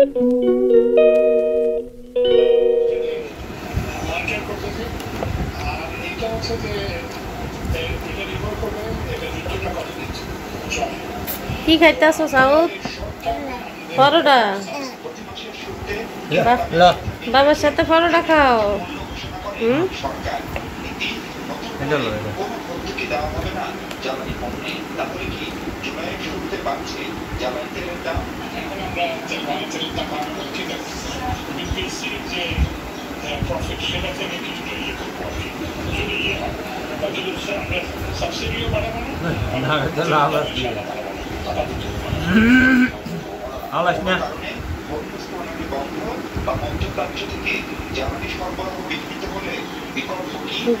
কি খাইতেছো সাউথ? পরোটা। বাবার সাথে পরোটা খাও। Alasnya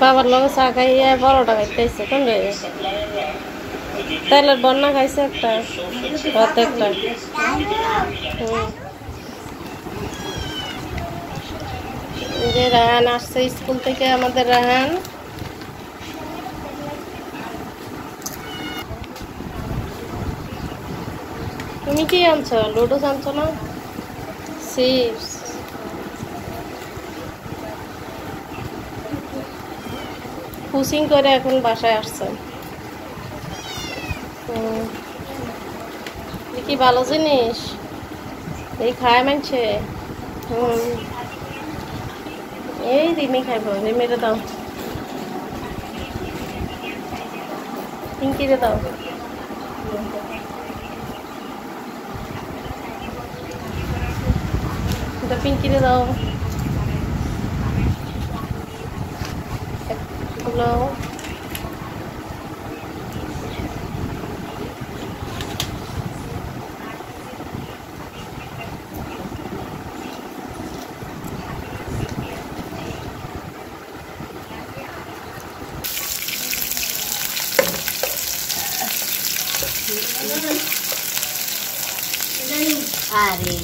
বাবার লগে চা খাইয়া পরোটা খাইতেছে কোন রে? তেলের বন্যা খাইছে একটা অর্ধেকটা। যে রাহান আসছে স্কুল থেকে, আমাদের রাহান। তুমি কি আনছো? লুডুস আনছো না? চিপস। পুসিং করে এখন বাসায় আসছে। কি ভালো জিনিস এই খায় মানছে। এই রিমি খাইব, রিমিরে দাও, পিঙ্কিরে দাও। পিঙ্কিরে দাও এগুলো। আরে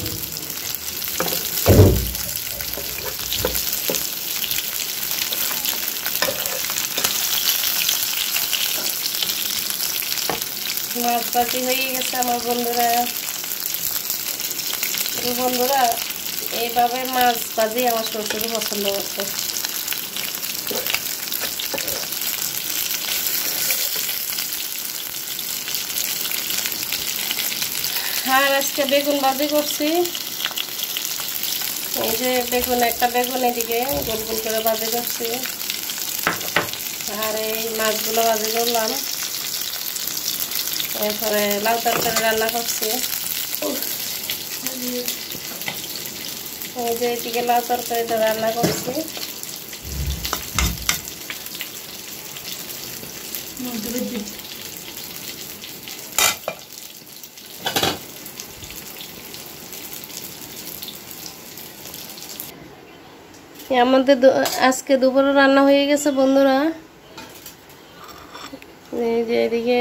মাছ ভাজি হয়ে গেছে আমার বন্ধুরা। বন্ধুরা এইভাবে মাছ ভাজি আমার শ্বশুর পছন্দ করছে। আর আজকে বেগুন ভাজি করছি। এই যে বেগুন, একটা বেগুন এদিকে গোল গোল করে ভাজি করছি, আর এই মাছগুলো ভাজি করলাম। এরপরে লাউ তরকারি রান্না করছি। এই যে এদিকে লাউ তরকারিটা রান্না করছি। আমাদের আজকে দুপুরে রান্না হয়ে গেছে বন্ধুরা। এই যে এদিকে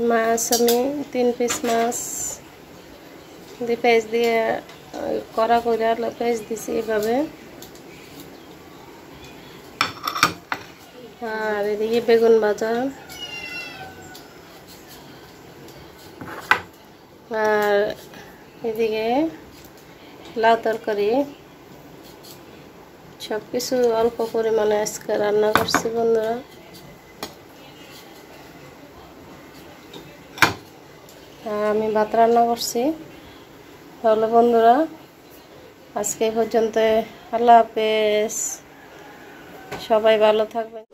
মাছ, আমি 3 পিস মাছ দিয়ে পেঁয়াজ দিয়ে কড়া করে পেঁয়াজ দিছি এইভাবে। আর এদিকে বেগুন ভাজা, আর এদিকে লাউ তরকারি। সব কিছু অল্প পরিমাণে আজকে রান্না করছি বন্ধুরা। আমি ভাত রান্না করছি। তাহলে বন্ধুরা আজকে এই পর্যন্ত। আল্লাহ হাফেজ, সবাই ভালো থাকবেন।